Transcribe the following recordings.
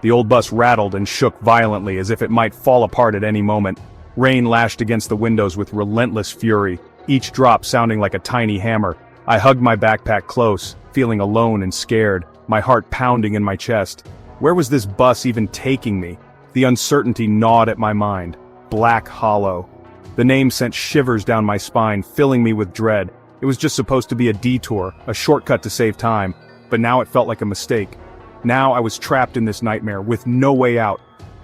The old bus rattled and shook violently as if it might fall apart at any moment. Rain lashed against the windows with relentless fury, each drop sounding like a tiny hammer. I hugged my backpack close, feeling alone and scared, my heart pounding in my chest. Where was this bus even taking me? The uncertainty gnawed at my mind. Black Hollow. The name sent shivers down my spine, filling me with dread. It was just supposed to be a detour, a shortcut to save time, but now it felt like a mistake. Now I was trapped in this nightmare, with no way out.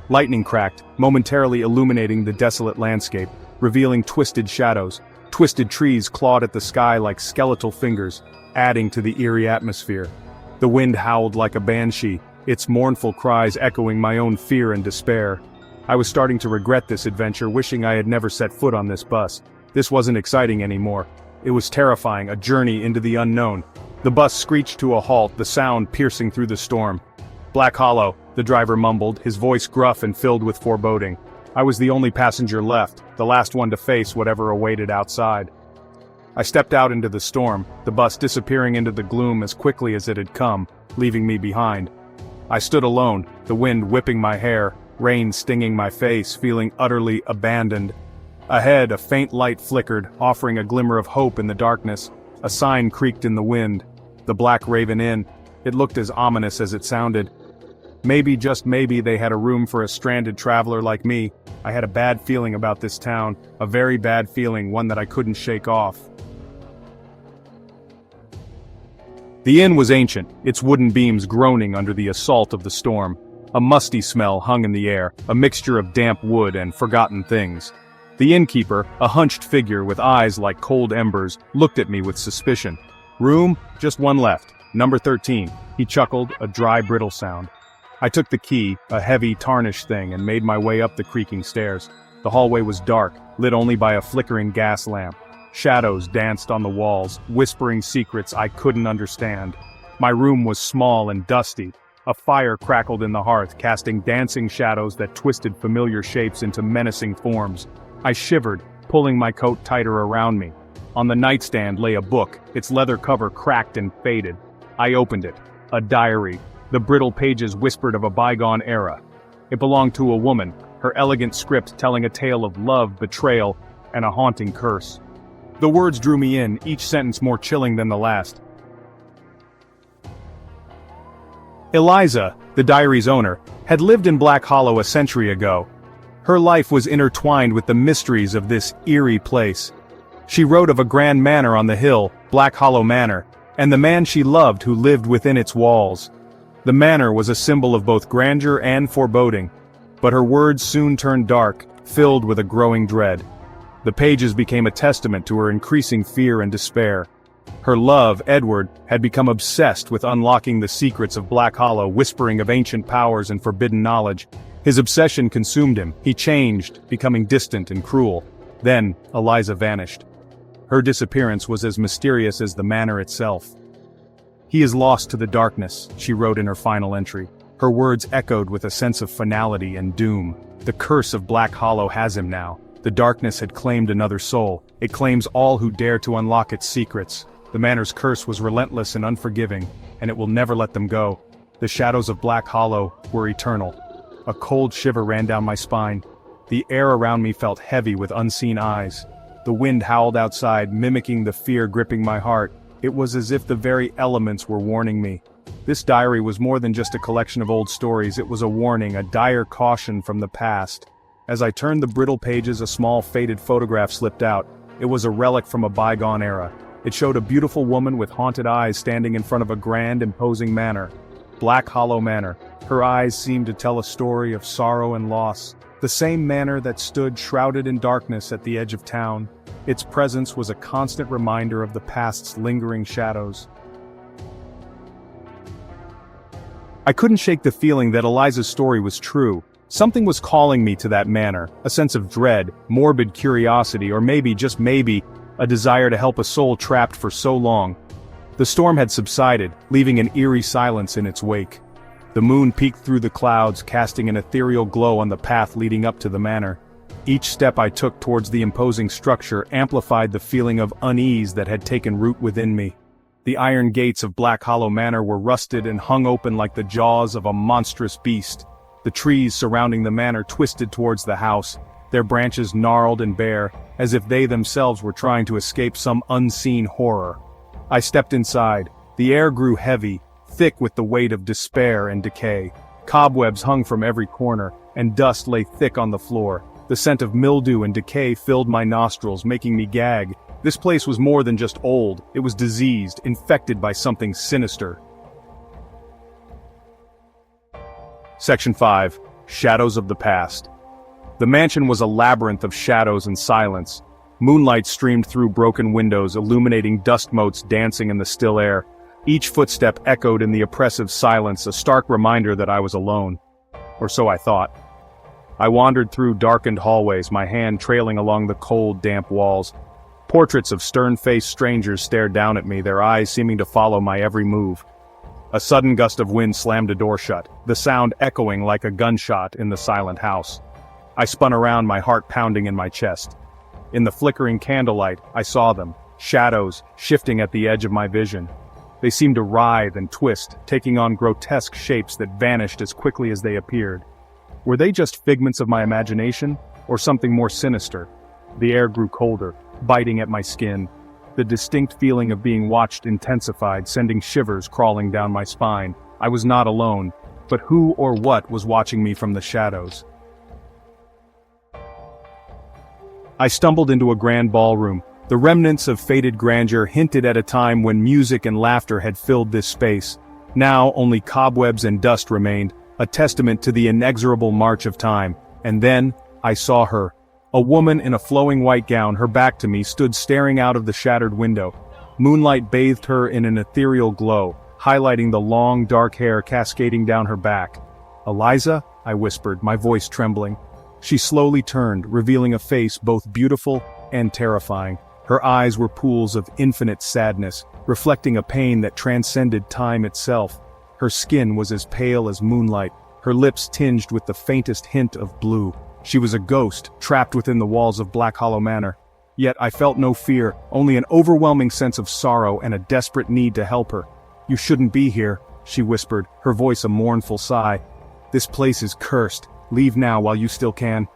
Lightning cracked, momentarily illuminating the desolate landscape, revealing twisted shadows. Twisted trees clawed at the sky like skeletal fingers, adding to the eerie atmosphere. The wind howled like a banshee, its mournful cries echoing my own fear and despair. I was starting to regret this adventure, wishing I had never set foot on this bus. This wasn't exciting anymore. It was terrifying, a journey into the unknown. The bus screeched to a halt, the sound piercing through the storm. Black Hollow, the driver mumbled, his voice gruff and filled with foreboding. I was the only passenger left, the last one to face whatever awaited outside. I stepped out into the storm, the bus disappearing into the gloom as quickly as it had come, leaving me behind. I stood alone, the wind whipping my hair, rain stinging my face, feeling utterly abandoned. Ahead, a faint light flickered, offering a glimmer of hope in the darkness. A sign creaked in the wind. The Black Raven Inn. It looked as ominous as it sounded. Maybe, just maybe, they had a room for a stranded traveler like me. I had a bad feeling about this town, a very bad feeling, one that I couldn't shake off. The inn was ancient, its wooden beams groaning under the assault of the storm. A musty smell hung in the air, a mixture of damp wood and forgotten things. The innkeeper, a hunched figure with eyes like cold embers, looked at me with suspicion. Room? Just one left. Number 13. He chuckled, a dry, brittle sound. I took the key, a heavy, tarnished thing, and made my way up the creaking stairs. The hallway was dark, lit only by a flickering gas lamp. Shadows danced on the walls, whispering secrets I couldn't understand. My room was small and dusty. A fire crackled in the hearth, casting dancing shadows that twisted familiar shapes into menacing forms. I shivered, pulling my coat tighter around me. On the nightstand lay a book, its leather cover cracked and faded. I opened it. A diary. The brittle pages whispered of a bygone era. It belonged to a woman, her elegant script telling a tale of love, betrayal, and a haunting curse. The words drew me in, each sentence more chilling than the last. Eliza, the diary's owner, had lived in Black Hollow a century ago. Her life was intertwined with the mysteries of this eerie place. She wrote of a grand manor on the hill, Black Hollow Manor, and the man she loved who lived within its walls. The manor was a symbol of both grandeur and foreboding, but her words soon turned dark, filled with a growing dread. The pages became a testament to her increasing fear and despair. Her love, Edward, had become obsessed with unlocking the secrets of Black Hollow, whispering of ancient powers and forbidden knowledge. His obsession consumed him. He changed, becoming distant and cruel. Then, Eliza vanished. Her disappearance was as mysterious as the manor itself. "He is lost to the darkness," she wrote in her final entry. Her words echoed with a sense of finality and doom. The curse of Black Hollow has him now. The darkness had claimed another soul. It claims all who dare to unlock its secrets. The manor's curse was relentless and unforgiving, and it will never let them go. The shadows of Black Hollow were eternal. A cold shiver ran down my spine. The air around me felt heavy with unseen eyes. The wind howled outside, mimicking the fear gripping my heart. It was as if the very elements were warning me. This diary was more than just a collection of old stories. It was a warning, a dire caution from the past. As I turned the brittle pages, a small faded photograph slipped out. It was a relic from a bygone era. It showed a beautiful woman with haunted eyes standing in front of a grand, imposing manor. Black Hollow Manor. Her eyes seemed to tell a story of sorrow and loss. The same manor that stood shrouded in darkness at the edge of town. Its presence was a constant reminder of the past's lingering shadows. I couldn't shake the feeling that Eliza's story was true. Something was calling me to that manor, a sense of dread, morbid curiosity, or maybe, just maybe, a desire to help a soul trapped for so long. The storm had subsided, leaving an eerie silence in its wake. The moon peeked through the clouds, casting an ethereal glow on the path leading up to the manor. Each step I took towards the imposing structure amplified the feeling of unease that had taken root within me. The iron gates of Black Hollow Manor were rusted and hung open like the jaws of a monstrous beast. The trees surrounding the manor twisted towards the house, their branches gnarled and bare, as if they themselves were trying to escape some unseen horror. I stepped inside. The air grew heavy, thick with the weight of despair and decay. Cobwebs hung from every corner, and dust lay thick on the floor. The scent of mildew and decay filled my nostrils, making me gag. This place was more than just old, it was diseased, infected by something sinister. Section 5. Shadows of the Past. The mansion was a labyrinth of shadows and silence. Moonlight streamed through broken windows, illuminating dust motes dancing in the still air. Each footstep echoed in the oppressive silence, a stark reminder that I was alone. Or so I thought. I wandered through darkened hallways, my hand trailing along the cold, damp walls. Portraits of stern-faced strangers stared down at me, their eyes seeming to follow my every move. A sudden gust of wind slammed a door shut, the sound echoing like a gunshot in the silent house. I spun around, my heart pounding in my chest. In the flickering candlelight, I saw them, shadows, shifting at the edge of my vision. They seemed to writhe and twist, taking on grotesque shapes that vanished as quickly as they appeared. Were they just figments of my imagination, or something more sinister? The air grew colder, biting at my skin. The distinct feeling of being watched intensified, sending shivers crawling down my spine. I was not alone, but who or what was watching me from the shadows? I stumbled into a grand ballroom. The remnants of faded grandeur hinted at a time when music and laughter had filled this space. Now only cobwebs and dust remained, a testament to the inexorable march of time. And then, I saw her. A woman in a flowing white gown, her back to me, stood staring out of the shattered window. Moonlight bathed her in an ethereal glow, highlighting the long, dark hair cascading down her back. "Eliza?" I whispered, my voice trembling. She slowly turned, revealing a face both beautiful and terrifying. Her eyes were pools of infinite sadness, reflecting a pain that transcended time itself. Her skin was as pale as moonlight, her lips tinged with the faintest hint of blue. She was a ghost, trapped within the walls of Black Hollow Manor. Yet I felt no fear, only an overwhelming sense of sorrow and a desperate need to help her. "You shouldn't be here," she whispered, her voice a mournful sigh. "This place is cursed. Leave now while you still can."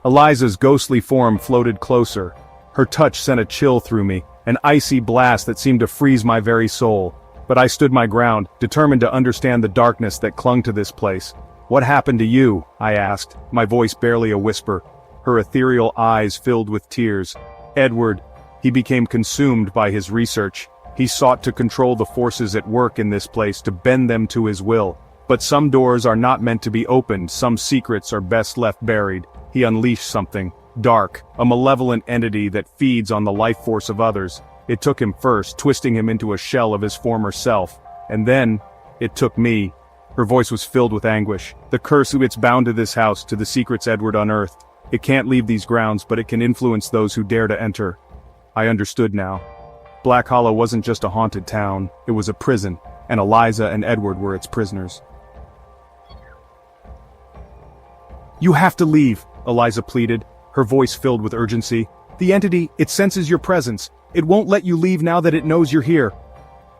Eliza's ghostly form floated closer. Her touch sent a chill through me, an icy blast that seemed to freeze my very soul. But I stood my ground, determined to understand the darkness that clung to this place. "What happened to you?" I asked, my voice barely a whisper. Her ethereal eyes filled with tears. "Edward, he became consumed by his research. He sought to control the forces at work in this place, to bend them to his will. But some doors are not meant to be opened, some secrets are best left buried. He unleashed something dark, a malevolent entity that feeds on the life force of others. It took him first, twisting him into a shell of his former self. And then, it took me." Her voice was filled with anguish. "The curse it's bound to this house, to the secrets Edward unearthed. It can't leave these grounds, but it can influence those who dare to enter." I understood now. Black Hollow wasn't just a haunted town, it was a prison, and Eliza and Edward were its prisoners. "You have to leave," Eliza pleaded, her voice filled with urgency. "The entity, it senses your presence. It won't let you leave now that it knows you're here."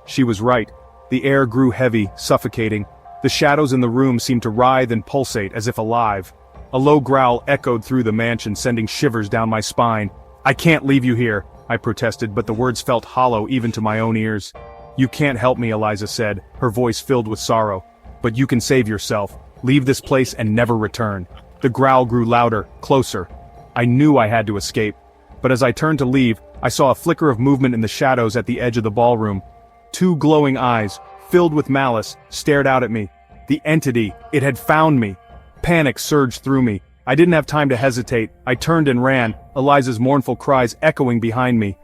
She was right. The air grew heavy, suffocating. The shadows in the room seemed to writhe and pulsate as if alive. A low growl echoed through the mansion, sending shivers down my spine. "I can't leave you here," I protested, but the words felt hollow even to my own ears. "You can't help me," Eliza said, her voice filled with sorrow. "But you can save yourself. Leave this place and never return." The growl grew louder, closer. I knew I had to escape. But as I turned to leave, I saw a flicker of movement in the shadows at the edge of the ballroom. Two glowing eyes, filled with malice, stared out at me. The entity, it had found me. Panic surged through me. I didn't have time to hesitate. I turned and ran, Eliza's mournful cries echoing behind me.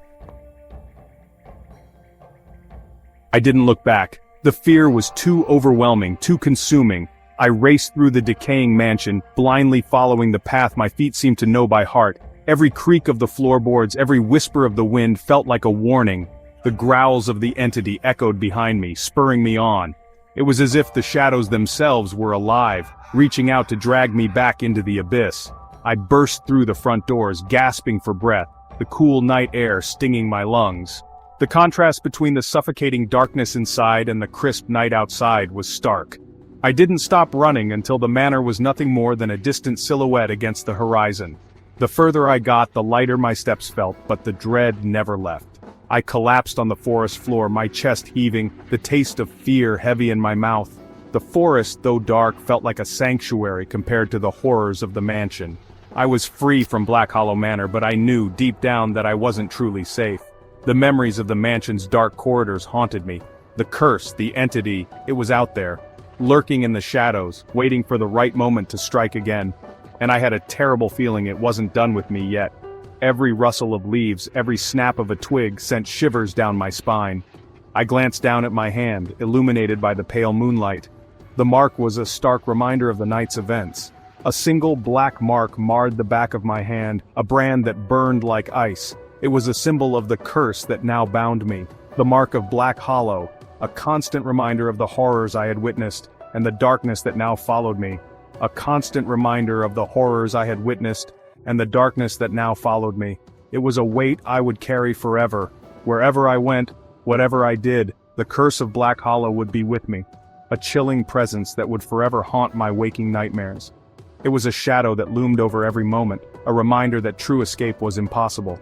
I didn't look back. The fear was too overwhelming, too consuming. I raced through the decaying mansion, blindly following the path my feet seemed to know by heart. Every creak of the floorboards, every whisper of the wind felt like a warning. The growls of the entity echoed behind me, spurring me on. It was as if the shadows themselves were alive, reaching out to drag me back into the abyss. I burst through the front doors, gasping for breath. the cool night air stinging my lungs. The contrast between the suffocating darkness inside and the crisp night outside was stark. I didn't stop running until the manor was nothing more than a distant silhouette against the horizon. The further I got, the lighter my steps felt, but the dread never left. I collapsed on the forest floor, my chest heaving, the taste of fear heavy in my mouth. The forest, though dark, felt like a sanctuary compared to the horrors of the mansion. I was free from Black Hollow Manor, but I knew deep down that I wasn't truly safe. The memories of the mansion's dark corridors haunted me. The curse, the entity, it was out there, lurking in the shadows, waiting for the right moment to strike again. And I had a terrible feeling it wasn't done with me yet. Every rustle of leaves, every snap of a twig sent shivers down my spine. I glanced down at my hand, illuminated by the pale moonlight. The mark was a stark reminder of the night's events. A single black mark marred the back of my hand, a brand that burned like ice. It was a symbol of the curse that now bound me. The mark of Black Hollow, a constant reminder of the horrors I had witnessed, and the darkness that now followed me. A constant reminder of the horrors I had witnessed, and the darkness that now followed me. It was a weight I would carry forever. Wherever I went, whatever I did, the curse of Black Hollow would be with me. A chilling presence that would forever haunt my waking nightmares. It was a shadow that loomed over every moment, a reminder that true escape was impossible.